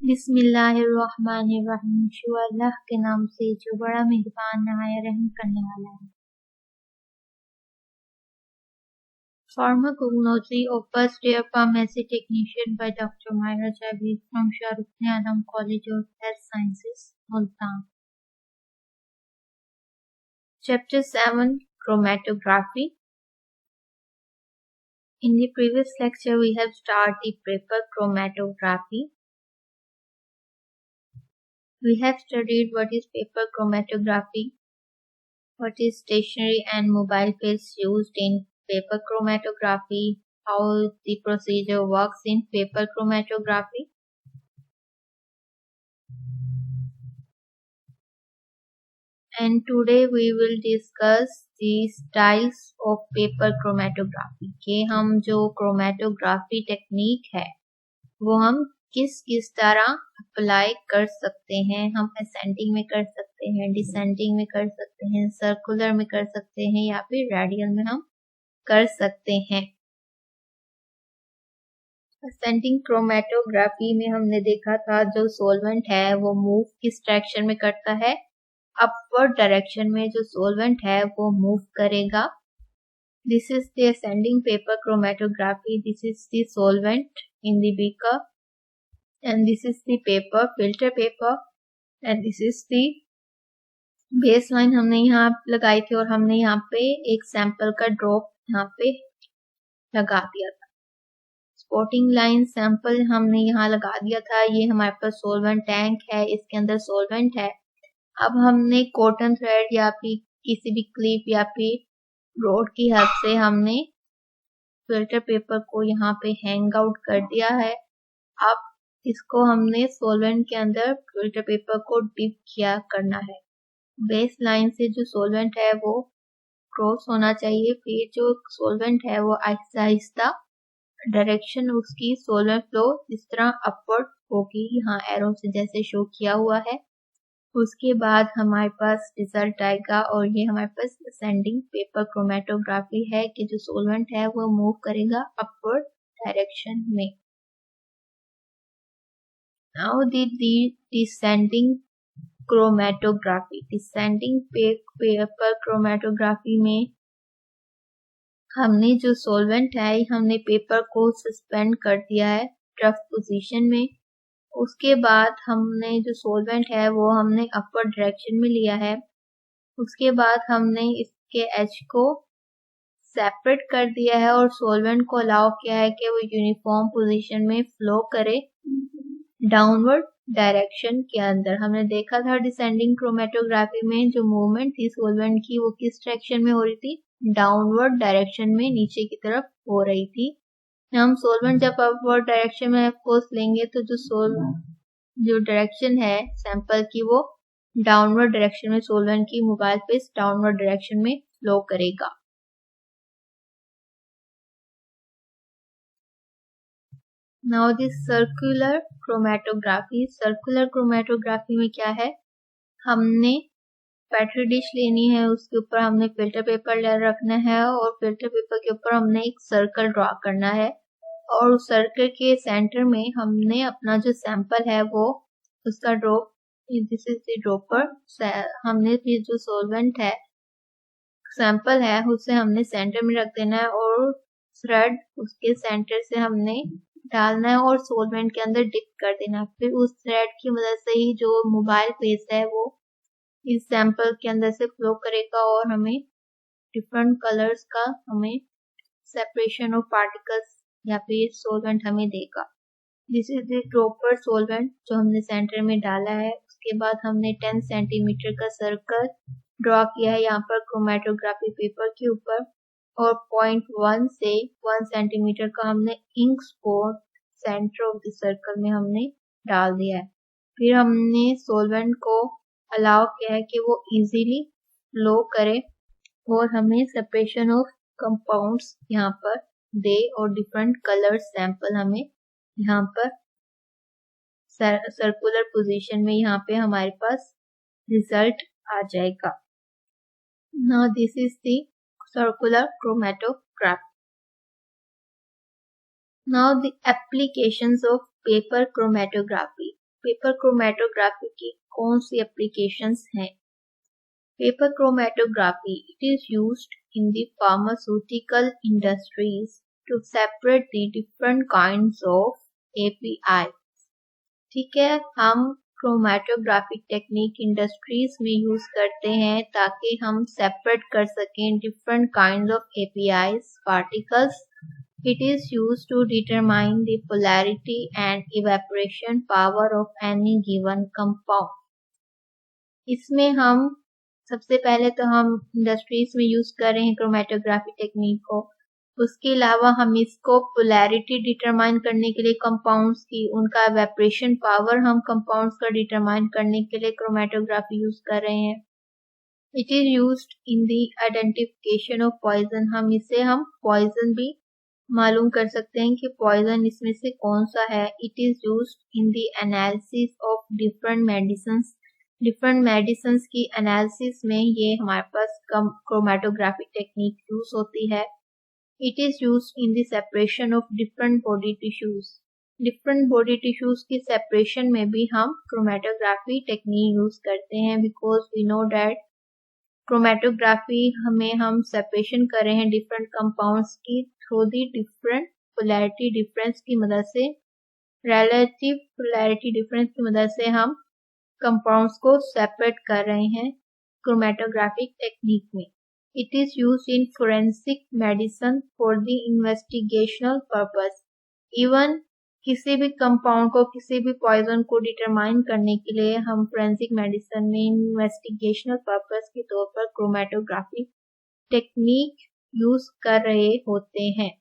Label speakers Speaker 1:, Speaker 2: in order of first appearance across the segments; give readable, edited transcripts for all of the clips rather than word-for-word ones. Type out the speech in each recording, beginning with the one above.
Speaker 1: बिस्मिल्लाहिर्रहमानिर्रहीम। शुरू अल्लाह के नाम से जो बड़ा मेहरबान नहाया रहम करने वाला है। Pharmacognosy of first year pharmacy technician by Dr. Myra Javid from Shahrukh Alam College of Health Sciences, Multan. Chapter 7 Chromatography. In the previous lecture, we have started the paper chromatography. We have studied what is paper chromatography, what is stationary and mobile fields used in paper chromatography, how the procedure works in paper chromatography. And today we will discuss the styles of paper chromatography कि हम जो chromatography technique है वो हम किस किस तरह apply कर सकते हैं। हम असेंडिंग में कर सकते हैं, डिसेंडिंग में कर सकते हैं, सर्कुलर में कर सकते हैं या फिर रेडियल में हम कर सकते हैं। असेंडिंग क्रोमेटोग्राफी में हमने देखा था जो सॉल्वेंट है वो मूव किस डायरेक्शन में करता है, अपवर्ड डायरेक्शन में जो सॉल्वेंट है वो मूव करेगा। This is the ascending paper chromatography. This is the solvent in the beaker and this is the paper, filter paper, and this is the baseline हमने यहाँ लगाई थी और हमने यहाँ पे एक सैंपल का ड्रॉप यहाँ पे लगा दिया था। स्पॉटिंग लाइन सैंपल हमने यहाँ लगा दिया था। ये हमारे पास सॉल्वेंट टैंक है, इसके अंदर सॉल्वेंट है। अब हमने कॉटन थ्रेड या फिर किसी भी क्लिप या फिर रोड की हेल्प से हमने फिल्टर पेपर को यहाँ पे हैंग आउट कर दिया है। अब इसको हमने सॉल्वेंट के अंदर फिल्टर पेपर को डिप किया करना है। बेस लाइन से जो सॉल्वेंट है वो क्रॉस होना चाहिए। फिर जो सॉल्वेंट है वो आहिस्ता आहिस्ता डायरेक्शन उसकी सोलर फ्लो इस तरह अपवर्ड होगी, यहाँ एरो से जैसे शो किया हुआ है। उसके बाद हमारे पास रिजल्ट आएगा और ये हमारे पास असेंडिंग पेपर क्रोमेटोग्राफी है कि जो सॉल्वेंट है वो मूव करेगा अपवर्ड डायरेक्शन में। Now the descending chromatography. Descending paper chromatography में हमने जो सॉल्वेंट है हमने पेपर को सस्पेंड कर दिया है रफ पोजीशन में। उसके बाद हमने जो सॉल्वेंट है वो हमने अपवर्ड डायरेक्शन में लिया है। उसके बाद हमने इसके एज को सेपरेट कर दिया है और सॉल्वेंट को अलाउ किया है कि वो यूनिफॉर्म पोजीशन में फ्लो करे डाउनवर्ड डायरेक्शन के अंदर। हमने देखा था डिसेंडिंग क्रोमेटोग्राफी में जो मूवमेंट थी सॉल्वेंट की वो किस डायरेक्शन में हो रही थी, डाउनवर्ड डायरेक्शन में नीचे की तरफ हो रही थी। हम सॉल्वेंट जब अपवर्ड डायरेक्शन में फोर्स लेंगे तो जो डायरेक्शन है सैंपल की वो डाउनवर्ड डायरेक्शन में सॉल्वेंट की मोबाइल फेस डाउनवर्ड डायरेक्शन में फ्लो करेगा। Now this circular chromatography. Circular chromatography में क्या है, हमने पेट्री डिश लेनी है, उसके ऊपर हमने फिल्टर पेपर रखना है और फिल्टर पेपर के ऊपर हमने एक सर्कल ड्रॉ करना है और उस सर्कल के सेंटर में हमने अपना जो सैंपल है वो उसका drop, this is the dropper. हमने फिर जो सॉल्वेंट है सैंपल है उसे हमने सेंटर में रख देना है और थ्रेड उसके सेंटर से हमने डालना है और सॉल्वेंट के अंदर डिप कर देना है। फिर उस थ्रेड की मदद से ही जो मोबाइल फेस है वो इस सैंपल के अंदर से फ्लो करेगा और हमें डिफरेंट कलर्स का हमें सेपरेशन ऑफ पार्टिकल्स या फिर सॉल्वेंट हमें देगा। This is the dropper solvent जो हमने सेंटर में डाला है। उसके बाद हमने 10 सेंटीमीटर का सर्कल ड्रॉ किया है यहाँ पर क्रोमेटोग्राफी पेपर के ऊपर और 0.1 से 1 सेंटीमीटर का हमने ink spot centre of the circle में हमने डाल दिया है। फिर हमने सॉल्वेंट को अलाउ किया है कि वो इजीली फ्लो करे और हमें सेपरेशन ऑफ कंपाउंड्स यहाँ पर दे और डिफरेंट कलर सैंपल हमें यहाँ पर सर्कुलर पोजीशन में यहाँ पे हमारे पास रिजल्ट आ जाएगा। Now this is the circular chromatography. Now the applications of paper chromatography. Paper chromatography की कौन सी एप्लीकेशंस हैं? Paper chromatography, it is used in the pharmaceutical industries to separate the different kinds of API. ठीक है, हम chromatographic technique industries में use करते हैं ताकि हम सेपरेट कर सकें different kind of APIs particles. It is use to determine the polarity and evaporation power of any given compound. इसमें हम सबसे पहले तो हम इंडस्ट्रीज में यूज कर रहे हैं क्रोमेटोग्राफी टेक्निक को. उसके अलावा हम इसको पोलैरिटी डिटरमाइन करने के लिए कंपाउंड्स की, उनका इवेपोरेशन पावर हम कंपाउंड्स का डिटरमाइन करने के लिए क्रोमेटोग्राफी यूज कर रहे हैं. It is used in the identification of poison. हम पॉइजन भी मालूम कर सकते हैं कि पॉइजन इसमें से कौन सा है. It is used in the analysis of different medicines की एनालिसिस में ये हमारे पास क्रोमेटोग्राफिक टेक्निक यूज होती है. It is used in the separation of different body tissues. Different body tissues की separation में भी हम chromatography technique use करते हैं because we know that chromatography हम separation कर रहे हैं different compounds की through the different polarity difference की मदद से, relative polarity difference की मदद से हम compounds को separate कर रहे हैं chromatographic technique में. It is used in forensic medicine for the investigational purpose. Even किसी भी कंपाउंड को, किसी भी पॉइजन को डिटरमाइन करने के लिए हम फोरेंसिक मेडिसिन में इन्वेस्टिगेशनल पर्पस के तौर पर क्रोमेटोग्राफी टेक्निक यूज कर रहे होते हैं.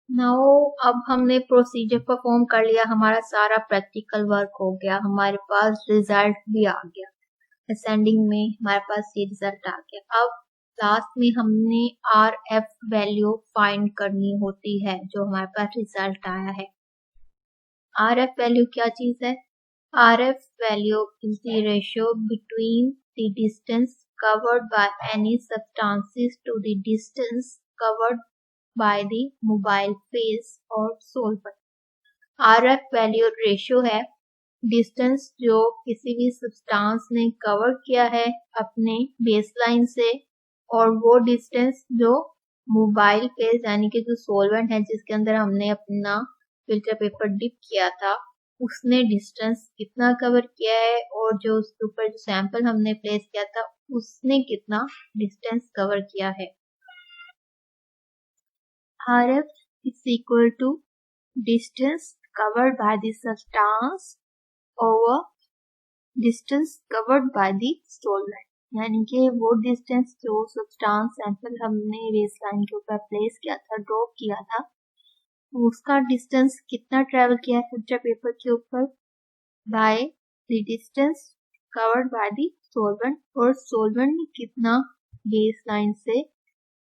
Speaker 1: नाउ अब हमने प्रोसीजर परफॉर्म कर लिया, हमारा सारा प्रैक्टिकल वर्क हो गया, हमारे पास रिजल्ट भी आ गया. असेंडिंग में हमारे पास ये रिजल्ट आ गया. अब लास्ट में हमने RF वैल्यू फाइंड करनी होती है जो हमारे पास रिजल्ट आया है. RF वैल्यू क्या चीज है? RF value is the ratio between the distance covered by any substances to the distance covered by the mobile phase और सोल्वेंट. RF वैल्यू रेशियो है डिस्टेंस जो किसी भी सब्सटेंस ने कवर किया है अपने बेसलाइन से, और वो डिस्टेंस जो मोबाइल फेस यानी कि जो सोल्वेंट है जिसके अंदर हमने अपना फिल्टर पेपर डिप किया था उसने डिस्टेंस कितना कवर किया है, और जो उसके ऊपर जो सैंपल हमने प्लेस किया था उसने कितना डिस्टेंस कवर किया है. RF is equal to distance covered by the substance over distance covered by the solvent. यानी कि वो डिस्टेंस जो सब्सटेंस सैंपल हमने बेसलाइन के ऊपर प्लेस किया था, ड्रॉ किया था, उसका डिस्टेंस कितना ट्रेवल किया है फिल्टर पेपर के ऊपर by the distance covered by the सोल्वेंट, और सोल्वेंट ने कितना बेसलाइन से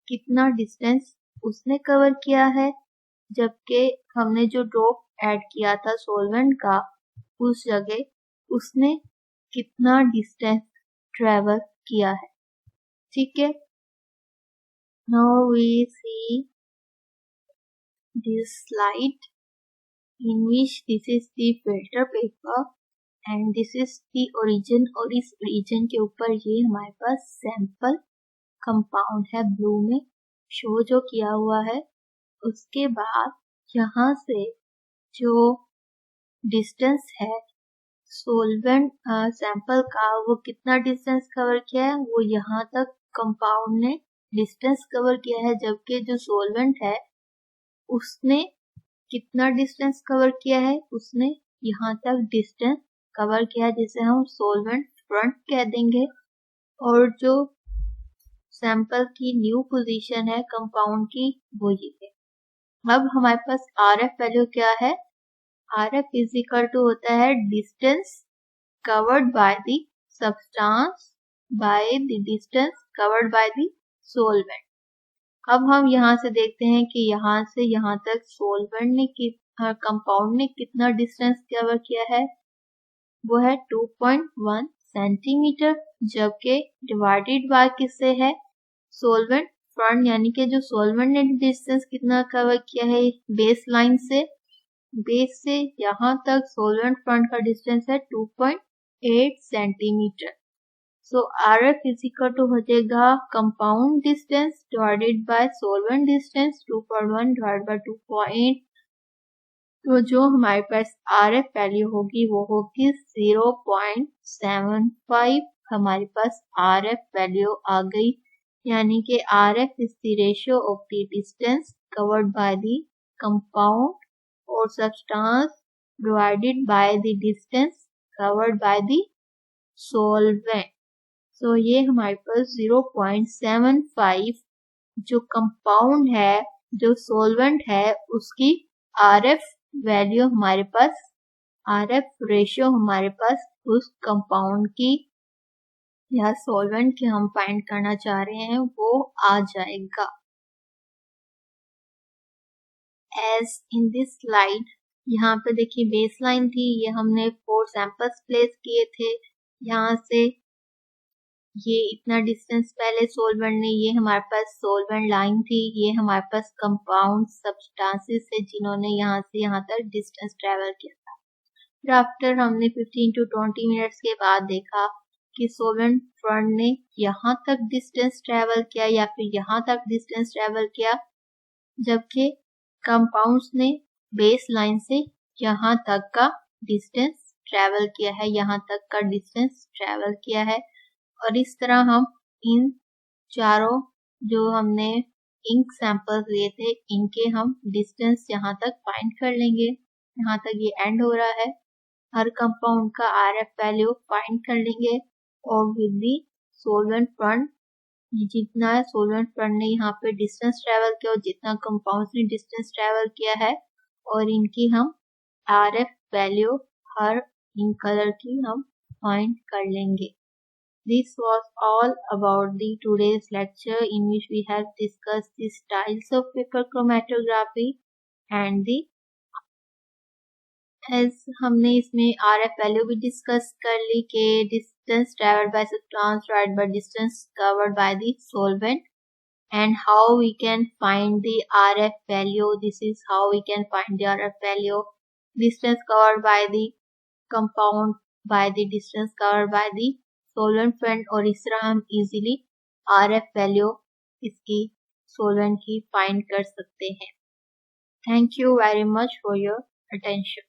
Speaker 1: कितना डिस्टेंस उसने कवर किया है, जबकि हमने जो ड्रॉप ऐड किया था सोल्वेंट का उस जगह उसने कितना डिस्टेंस ट्रेवल किया है. ठीक है. Now we see this slide in which this is the filter paper and this is the origin, और इस ओरिजिन के ऊपर ये हमारे पास सैंपल कंपाउंड है ब्लू में शो जो किया हुआ है. उसके बाद यहाँ से जो डिस्टेंस है सोल्वेंट सैंपल का वो कितना डिस्टेंस कवर किया है, वो यहाँ तक कंपाउंड ने डिस्टेंस कवर किया है, जबकि जो सोल्वेंट है उसने कितना डिस्टेंस कवर किया है, उसने यहाँ तक डिस्टेंस कवर किया है जिसे हम सोल्वेंट फ्रंट कह देंगे, और जो सैंपल की न्यू पोजीशन है कंपाउंड की वो ये है. अब हमारे पास RF वैल्यू क्या है? RF इज इक्वल टू होता है distance covered by the substance by the distance covered by the सोल्वेंट. अब हम यहाँ से देखते हैं कि यहाँ से यहाँ तक सोल्वेंट ने कंपाउंड ने कितना डिस्टेंस कवर किया है, वो है 2.1 सेंटीमीटर, जबकि डिवाइडेड बाय किससे है? सोल्वेंट फ्रंट, यानी कि जो सोल्वेंट ने डिस्टेंस कितना कवर किया है बेस लाइन से, बेस से यहाँ तक सोलवेंट फ्रंट का डिस्टेंस है 2.8 centimetre. So RF is equal to हो जाएगा compound distance divided by solvent distance 2.1 divide by 2.8। तो जो हमारे पास RF वैल्यू होगी वो होगी 0.75। हमारे पास RF वैल्यू आ गई, यानी कि RF is the ratio of the distance covered by the compound or substance divided by the distance covered by the solvent। so ये हमारे पास 0.75 जो कंपाउंड है, जो सोलवेंट है, उसकी RF वैल्यू हमारे पास, RF रेशियो हमारे पास उस कंपाउंड की या सॉल्वेंट की हम फाइंड करना चाह रहे हैं वो आ जाएगा। एज इन दिस स्लाइड, यहाँ पे देखिए बेस लाइन थी, ये हमने 4 सैंपल्स प्लेस किए थे। यहाँ से ये इतना डिस्टेंस पहले सोलवेंट ने, ये हमारे पास सोलवेंट लाइन थी, ये हमारे पास कंपाउंड सब्सटेंसेस है जिन्होंने यहाँ से यहाँ तक डिस्टेंस ट्रेवल किया था। फिर आफ्टर हमने 15 to 20 मिनट्स के बाद देखा कि सोलवेंट फ्रंट ने यहाँ तक डिस्टेंस ट्रेवल किया या फिर यहाँ तक डिस्टेंस ट्रेवल किया, जबकि कंपाउंड्स ने बेस लाइन से यहाँ तक का डिस्टेंस ट्रेवल किया है, यहाँ तक का डिस्टेंस ट्रेवल किया है। और इस तरह हम इन चारों जो हमने इंक सैंपल्स लिए थे, इनके हम डिस्टेंस यहाँ तक फाइंड कर लेंगे। यहाँ तक ये एंड हो रहा है, हर कंपाउंड का RF वैल्यू फाइंड कर लेंगे और विद दी सोलवेंट फ्रंट, जितना सोलवेंट फ्रंट ने यहाँ पे डिस्टेंस ट्रेवल किया और जितना कंपाउंड्स ने डिस्टेंस ट्रेवल किया है, और इनकी हम RF value her in colour की हम फाइंड कर लेंगे। This was all about the today's lecture in which we have discussed the styles of paper chromatography and the as हमने इसमें RF वैल्यू भी डिस्कस कर ली कि distance traveled by substance divided by distance covered by the solvent and how we can find the RF value. This is how we can find the RF value. Distance covered by the compound by the distance covered by the solvent front, और इस तरह हम easily RF value इसकी solvent की find कर सकते हैं। Thank you very much for your attention.